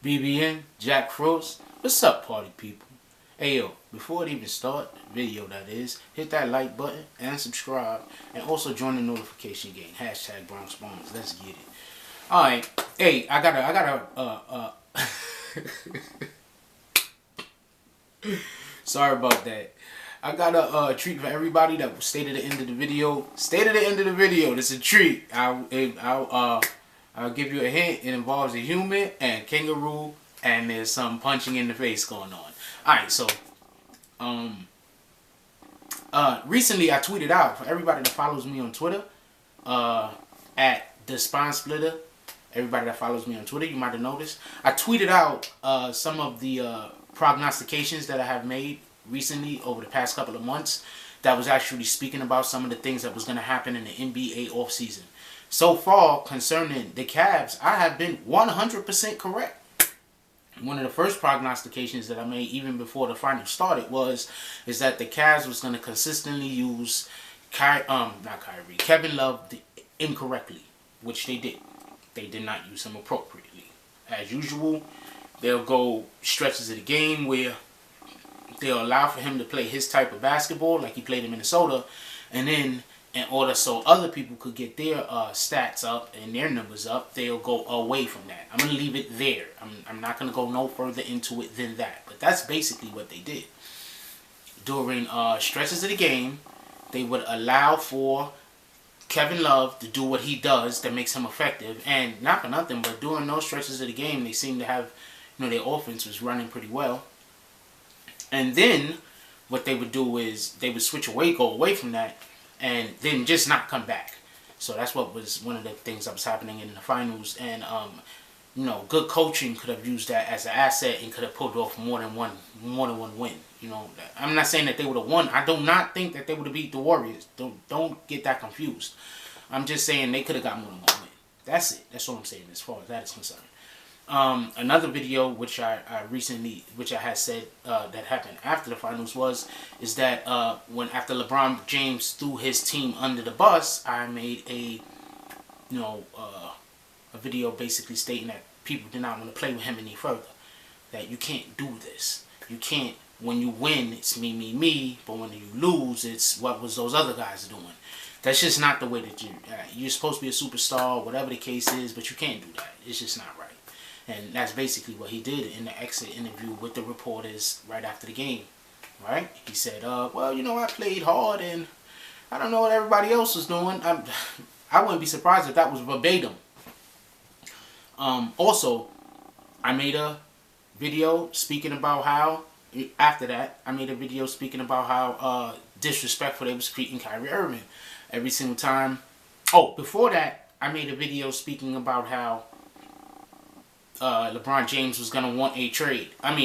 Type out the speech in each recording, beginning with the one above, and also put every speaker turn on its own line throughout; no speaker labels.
BBN, Jack Frost. What's up, party people? Hey yo, before it even start, the video that is, hit that like button and subscribe, and also join the notification gang. Hashtag Bronx Bombs. Let's get it. All right. Hey, I gotta. Sorry about that. I got a treat for everybody that stayed at the end of the video. Stay to the end of the video. This is a treat. I'll give you a hint. It involves a human and kangaroo, and there's some punching in the face going on. Alright, so recently I tweeted out for everybody that follows me on Twitter, at the Spine Splitter. Everybody that follows me on Twitter, you might have noticed. I tweeted out some of the prognostications that I have made recently over the past couple of months that was actually speaking about some of the things that was going to happen in the NBA offseason. So far, concerning the Cavs, I have been 100% correct. One of the first prognostications that I made even before the finals started is that the Cavs was going to consistently use Kevin Love incorrectly, which they did. They did not use him appropriately. As usual, they'll go stretches of the game where they'll allow for him to play his type of basketball like he played in Minnesota, and then in order so other people could get their stats up and their numbers up, they'll go away from that. I'm going to leave it there. I'm not going to go no further into it than that. But that's basically what they did. During stretches of the game, they would allow for Kevin Love to do what he does that makes him effective. And not for nothing, but during those stretches of the game, they seem to have, their offense was running pretty well. And then what they would do is they would go away from that, and then just not come back. So that's what was one of the things that was happening in the finals. And good coaching could have used that as an asset and could have pulled off more than one win. I'm not saying that they would have won. I do not think that they would have beat the Warriors. Don't get that confused. I'm just saying they could have got more than one win. That's it. That's all I'm saying as far as that is concerned. Another video which I had said that happened after the finals is that when after LeBron James threw his team under the bus, I made a video basically stating that people did not want to play with him any further. That you can't do this. You can't. When you win, it's me, but when you lose, it's what was those other guys doing. That's just not the way that you're supposed to be a superstar, whatever the case is, but you can't do that. It's just not right. And that's basically what he did in the exit interview with the reporters right after the game, right? He said, well, I played hard and I don't know what everybody else was doing. I wouldn't be surprised if that was verbatim. Also, I made a video speaking about how, after that, disrespectful they was treating Kyrie Irving every single time. Oh, before that, I made a video speaking about how LeBron James was going to want a trade. Not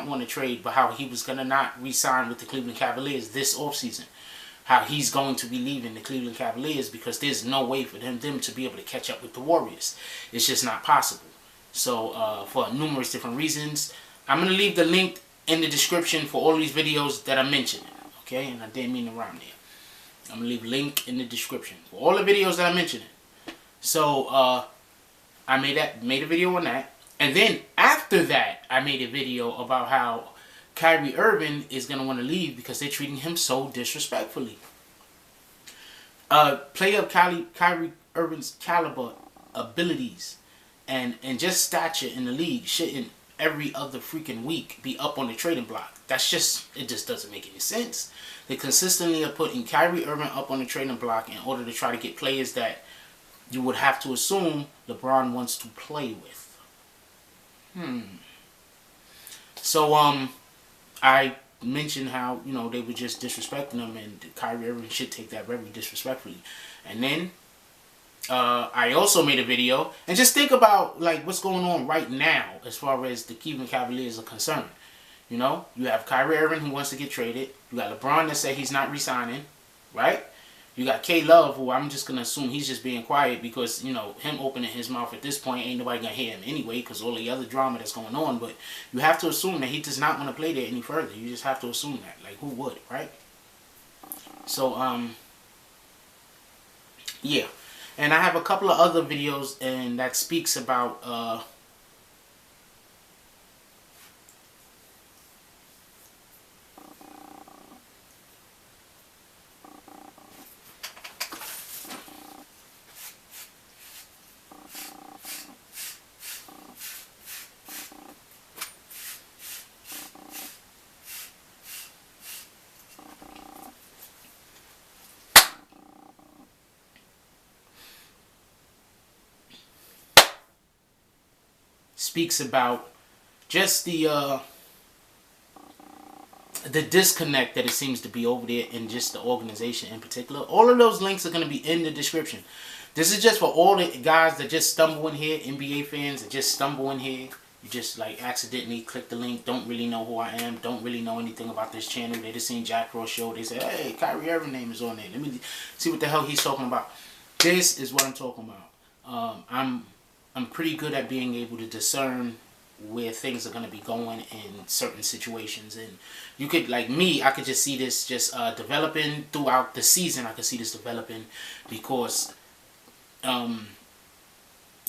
want a trade, but how he was going to not re-sign with the Cleveland Cavaliers this offseason. How he's going to be leaving the Cleveland Cavaliers because there's no way for them to be able to catch up with the Warriors. It's just not possible. So, for numerous different reasons, I'm going to leave the link in the description for all these videos that I mentioned. Okay? And I didn't mean to rhyme there. I'm going to leave a link in the description for all the videos that I mentioned. So, I made a video on that. And then after that, I made a video about how Kyrie Irving is going to want to leave because they're treating him so disrespectfully. Player of Kyrie Irving's caliber, abilities, and just stature in the league shouldn't every other freaking week be up on the trading block. It just doesn't make any sense. They consistently are putting Kyrie Irving up on the trading block in order to try to get players that you would have to assume LeBron wants to play with. So, I mentioned how, they were just disrespecting him, and Kyrie Irving should take that very disrespectfully. And then, I also made a video, and just think about, what's going on right now as far as the Cleveland Cavaliers are concerned. You have Kyrie Irving who wants to get traded. You got LeBron that said he's not re-signing, right? You got K-Love, who I'm just going to assume he's just being quiet because, him opening his mouth at this point, ain't nobody going to hear him anyway because all the other drama that's going on. But you have to assume that he does not want to play there any further. You just have to assume that. Who would, right? So, yeah. And I have a couple of other videos and that speaks about speaks about just the disconnect that it seems to be over there in just the organization in particular. All of those links are going to be in the description. This is just for all the guys that just stumble in here, NBA fans that just stumble in here. You just like accidentally click the link, don't really know who I am, don't really know anything about this channel. They just seen Jack Ross show. They say, hey, Kyrie Irving name is on there. Let me see what the hell he's talking about. This is what I'm talking about. I'm pretty good at being able to discern where things are going to be going in certain situations, and you could, like me, I could just see this just developing throughout the season. I could see this developing because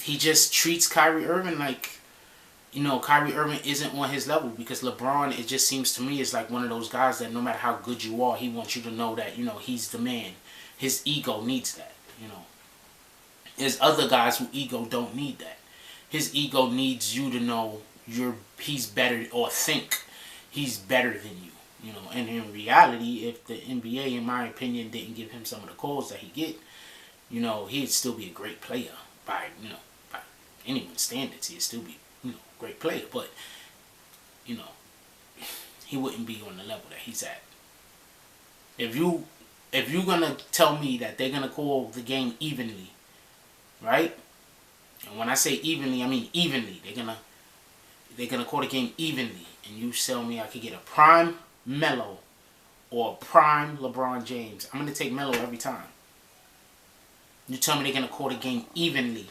he just treats Kyrie Irving like, you know, Kyrie Irving isn't on his level, because LeBron, it just seems to me, is like one of those guys that no matter how good you are, he wants you to know that, you know, he's the man. His ego needs that, you know. There's other guys whose ego don't need that. His ego needs you to know he's better, or think he's better than you, you know. And in reality, if the NBA, in my opinion, didn't give him some of the calls that he get, you know, he'd still be a great player by, you know, by anyone's standards. He'd still be, you know, a great player, but, you know, he wouldn't be on the level that he's at. If you're gonna tell me that they're gonna call the game evenly, right? And when I say evenly, I mean evenly. They're gonna call the game evenly, and you tell me I could get a prime Melo or a prime LeBron James. I'm gonna take Melo every time. You tell me they're gonna call the game evenly,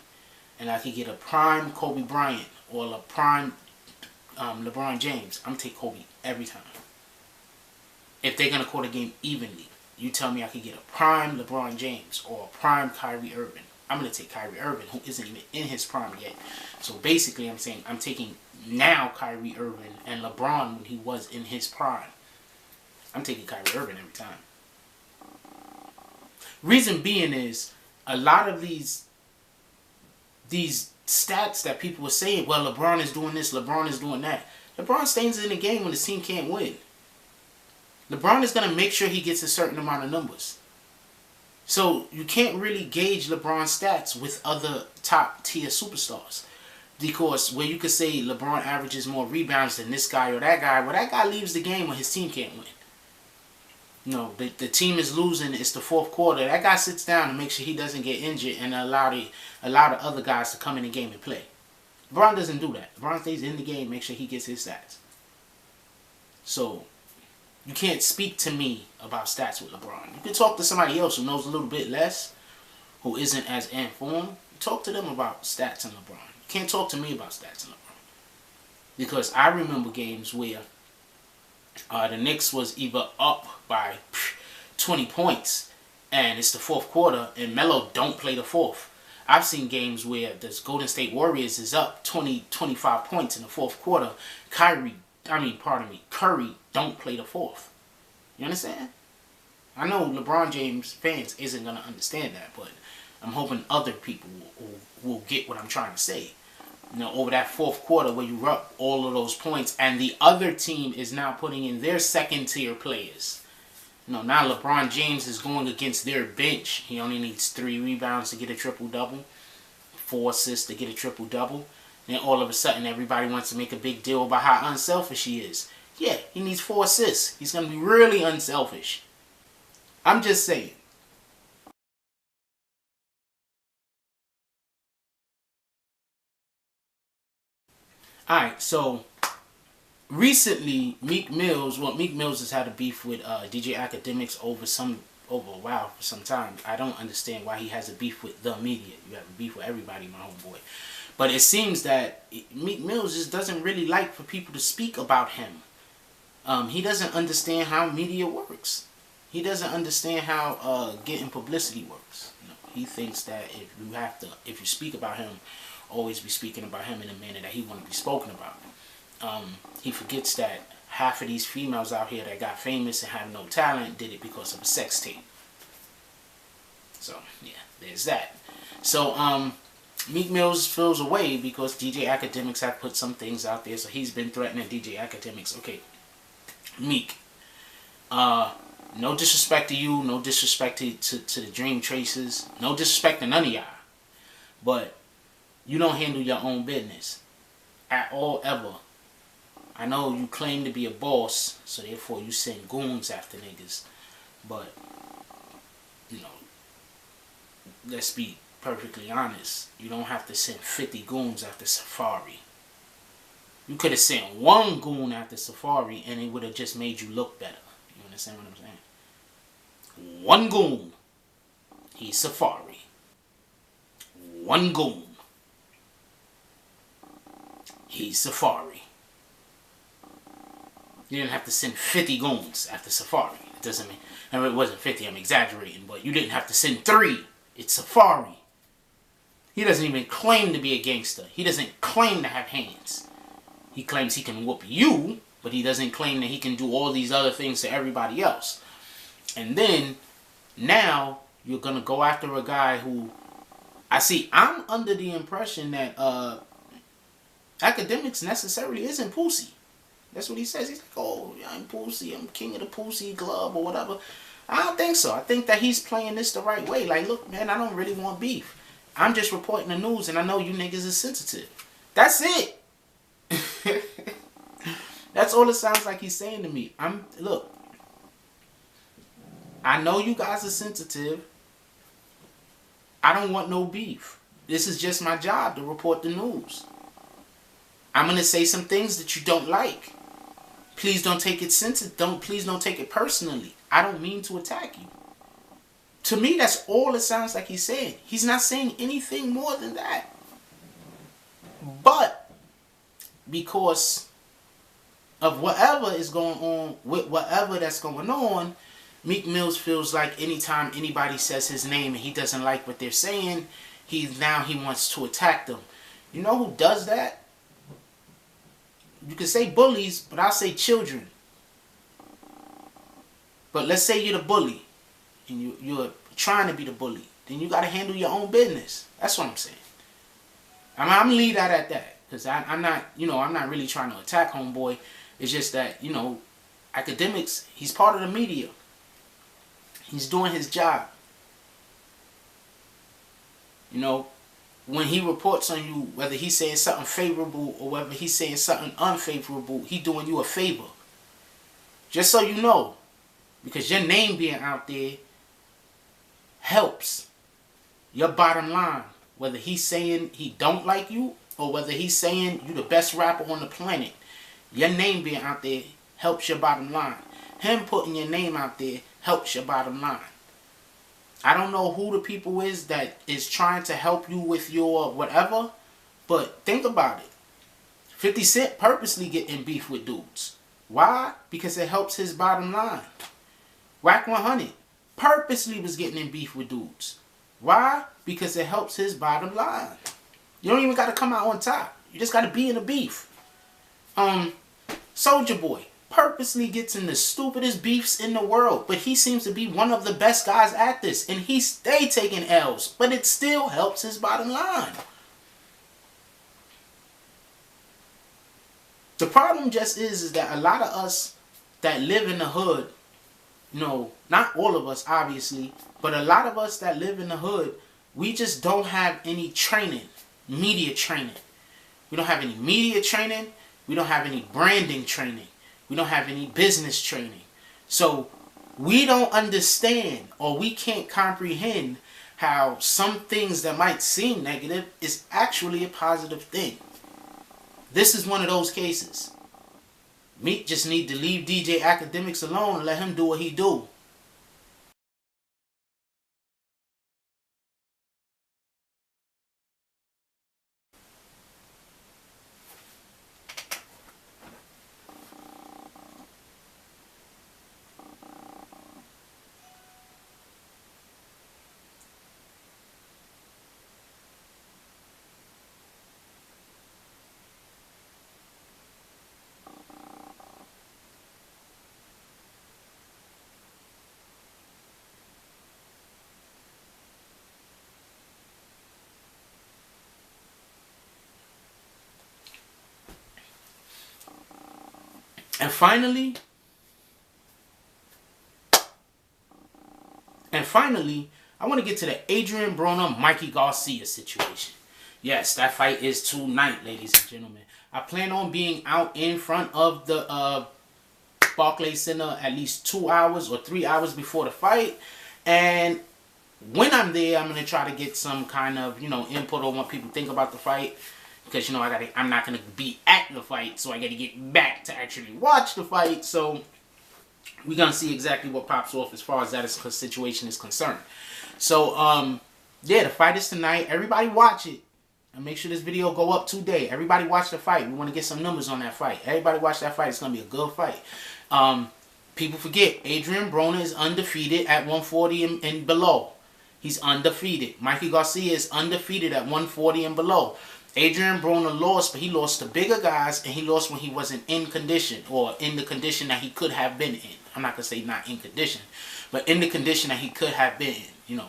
and I could get a prime Kobe Bryant or a prime LeBron James. I'm gonna take Kobe every time. If they're gonna call the game evenly, you tell me I could get a prime LeBron James or a prime Kyrie Irving. I'm going to take Kyrie Irving, who isn't even in his prime yet. So basically, I'm saying I'm taking now Kyrie Irving and LeBron when he was in his prime. I'm taking Kyrie Irving every time. Reason being is, a lot of these stats that people were saying, well, LeBron is doing this, LeBron is doing that. LeBron stays in the game when the team can't win. LeBron is going to make sure he gets a certain amount of numbers. So you can't really gauge LeBron's stats with other top tier superstars, because where you could say LeBron averages more rebounds than this guy or that guy, well, that guy leaves the game when his team can't win. You know, the team is losing, it's the fourth quarter. That guy sits down and makes sure he doesn't get injured and allow the other guys to come in the game and play. LeBron doesn't do that. LeBron stays in the game, make sure he gets his stats. So you can't speak to me about stats with LeBron. You can talk to somebody else who knows a little bit less, who isn't as informed. Talk to them about stats and LeBron. You can't talk to me about stats and LeBron. Because I remember games where the Knicks was either up by 20 points and it's the fourth quarter and Melo don't play the fourth. I've seen games where the Golden State Warriors is up 20, 25 points in the fourth quarter. Curry don't play the fourth. You understand? I know LeBron James fans isn't going to understand that, but I'm hoping other people will get what I'm trying to say. You know, over that fourth quarter where you up all of those points and the other team is now putting in their second tier players. You know, now LeBron James is going against their bench. He only needs 3 rebounds to get a triple-double, 4 assists to get a triple-double. Then all of a sudden everybody wants to make a big deal about how unselfish he is. Yeah, he needs 4 assists. He's going to be really unselfish. I'm just saying. Alright, so recently Meek Mills has had a beef with DJ Akademiks over a while, for some time. I don't understand why he has a beef with the media. You have a beef with everybody, my homeboy. But it seems that Meek Mills just doesn't really like for people to speak about him. He doesn't understand how media works. He doesn't understand how getting publicity works. You know, he thinks that if you speak about him, always be speaking about him in a manner that he want to be spoken about. He forgets that half of these females out here that got famous and have no talent did it because of a sex tape. So yeah, there's that. So Meek Mills feels away because DJ Akademiks have put some things out there. So he's been threatening DJ Akademiks. Okay, Meek, no disrespect to you, no disrespect to the Dream Tracers, no disrespect to none of y'all, but you don't handle your own business. at all ever. I know you claim to be a boss, so therefore you send goons after niggas. But, you know, let's be perfectly honest. You don't have to send 50 goons after Safari. You could have sent one goon after Safari and it would have just made you look better. You understand what I'm saying? One goon. He's Safari. One goon. He's Safari. You didn't have to send 50 goons after Safari. It doesn't mean... I mean, it wasn't 50, I'm exaggerating. But you didn't have to send 3. It's Safari. He doesn't even claim to be a gangster. He doesn't claim to have hands. He claims he can whoop you, but he doesn't claim that he can do all these other things to everybody else. And then, now, you're going to go after a guy who... I'm under the impression that Akademiks necessarily isn't Pussy. That's what he says. He's like, oh, I'm Pussy. I'm king of the Pussy Club or whatever. I don't think so. I think that he's playing this the right way. Like, look, man, I don't really want beef. I'm just reporting the news, and I know you niggas is sensitive. That's it. That's all it sounds like he's saying to me. Look, I know you guys are sensitive. I don't want no beef. This is just my job to report the news. I'm going to say some things that you don't like. Please don't take it sensitive. Please don't take it personally. I don't mean to attack you. To me, that's all it sounds like he's saying. He's not saying anything more than that. But because of whatever is going on, with whatever that's going on, Meek Mill feels like anytime anybody says his name and he doesn't like what they're saying, he wants to attack them. You know who does that? You can say bullies, but I'll say children. But let's say you're the bully, and you're trying to be the bully. Then you got to handle your own business. That's what I'm saying. I'm gonna leave that at that, because I'm not really trying to attack homeboy. It's just that, Akademiks, he's part of the media. He's doing his job. When he reports on you, whether he's saying something favorable or whether he's saying something unfavorable, he doing you a favor. Just so you know. Because your name being out there helps your bottom line. Whether he's saying he don't like you or whether he's saying you the best rapper on the planet. Your name being out there helps your bottom line. Him putting your name out there helps your bottom line. I don't know who the people is that is trying to help you with your whatever, but think about it. 50 Cent purposely getting beef with dudes. Why? Because it helps his bottom line. Whack 100 purposely was getting in beef with dudes. Why? Because it helps his bottom line. You don't even got to come out on top. You just got to be in the beef. Soulja Boy purposely gets in the stupidest beefs in the world, but he seems to be one of the best guys at this, and he stay taking L's, but it still helps his bottom line. The problem just is that a lot of us that live in the hood, not all of us obviously, but a lot of us that live in the hood, we just don't have any training, media training. We don't have any media training. We don't have any branding training. We don't have any business training. So we don't understand or we can't comprehend how some things that might seem negative is actually a positive thing. This is one of those cases. Meek just need to leave DJ Akademiks alone and let him do what he do. And finally, I want to get to the Adrien Broner Mikey Garcia situation. Yes, that fight is tonight, ladies and gentlemen. I plan on being out in front of the Barclays Center at least 2 hours or 3 hours before the fight. And when I'm there, I'm going to try to get some kind of, input on what people think about the fight. Because, I'm not going to be at the fight, so I got to get back to actually watch the fight. So we're going to see exactly what pops off as far as that situation is concerned. So, yeah, the fight is tonight. Everybody watch it. And make sure this video go up today. Everybody watch the fight. We want to get some numbers on that fight. Everybody watch that fight. It's going to be a good fight. People forget, Adrien Broner is undefeated at 140 and below. He's undefeated. Mikey Garcia is undefeated at 140 and below. Adrien Broner lost, but he lost to bigger guys, and he lost when he wasn't in condition, or in the condition that he could have been in. I'm not going to say not in condition, but in the condition that he could have been in,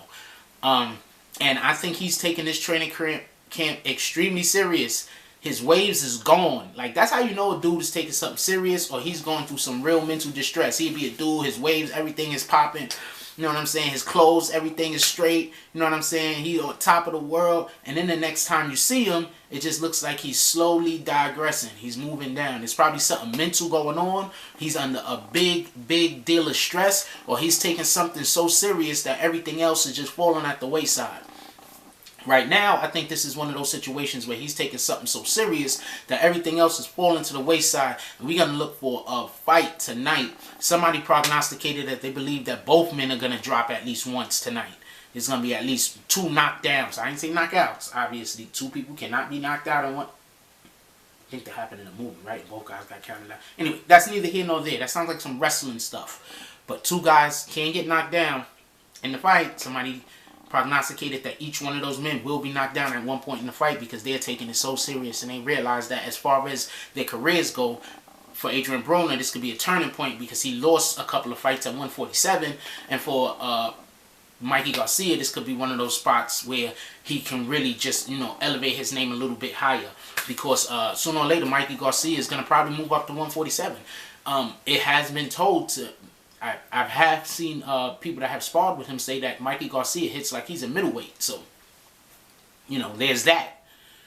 And I think he's taking this training camp extremely serious. His waves is gone. Like, that's how you know a dude is taking something serious, or he's going through some real mental distress. He'd be a dude, his waves, everything is popping. You know what I'm saying? His clothes, everything is straight. You know what I'm saying? He's on top of the world. And then the next time you see him, it just looks like he's slowly digressing. He's moving down. There's probably something mental going on. He's under a big deal of stress. Or he's taking something so serious that everything else is just falling at the wayside. Right now, I think this is one of those situations where he's taking something so serious that everything else is falling to the wayside. And we're going to look for a fight tonight. Somebody prognosticated that they believe that both men are going to drop at least once tonight. There's going to be at least 2 knockdowns. I didn't say knockouts. Obviously, 2 people cannot be knocked out in one. I think that happened in the movie, right? Both guys got counted out. Anyway, that's neither here nor there. That sounds like some wrestling stuff. But 2 guys can get knocked down in the fight. Somebody prognosticated that each one of those men will be knocked down at one point in the fight because they're taking it so serious, and they realize that as far as their careers go, for Adrien Broner, this could be a turning point because he lost a couple of fights at 147, and for Mikey Garcia, this could be one of those spots where he can really just, elevate his name a little bit higher, because sooner or later, Mikey Garcia is going to probably move up to 147. It has been told to... I have seen people that have sparred with him say that Mikey Garcia hits like he's a middleweight. So, there's that.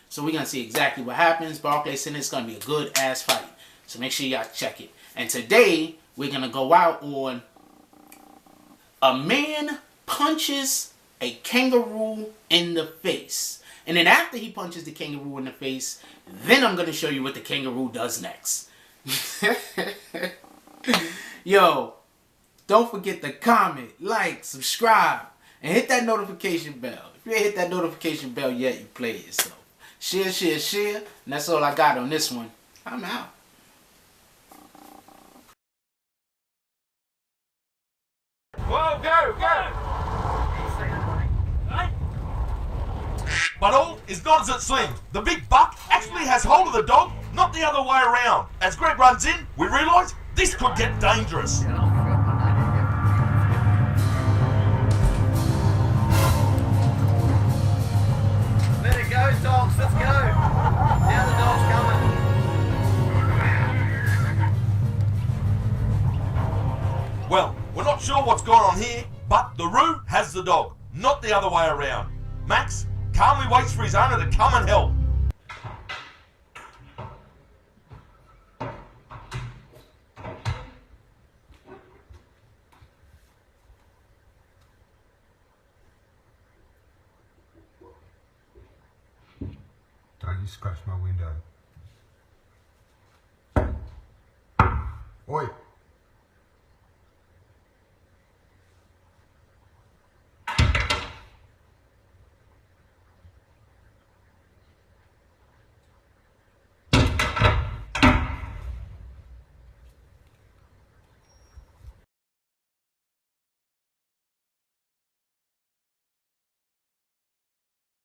So we're going to see exactly what happens. Barclays Center is going to be a good-ass fight. So make sure y'all check it. And today, we're going to go out on a man punches a kangaroo in the face. And then after he punches the kangaroo in the face, then I'm going to show you what the kangaroo does next. Yo. Don't forget to comment, like, subscribe, and hit that notification bell. If you ain't hit that notification bell yet, you play it yourself. Share. And that's all I got on this one. I'm out.
Whoa, go! But all is not as it seems. The big buck actually has hold of the dog, not the other way around. As Greg runs in, we realise this could get dangerous.
Dogs, let's go. Now the dog's coming.
Well, we're not sure what's going on here, but the Roo has the dog, not the other way around. Max calmly waits for his owner to come and help.
Don't you scratch my window. Oi!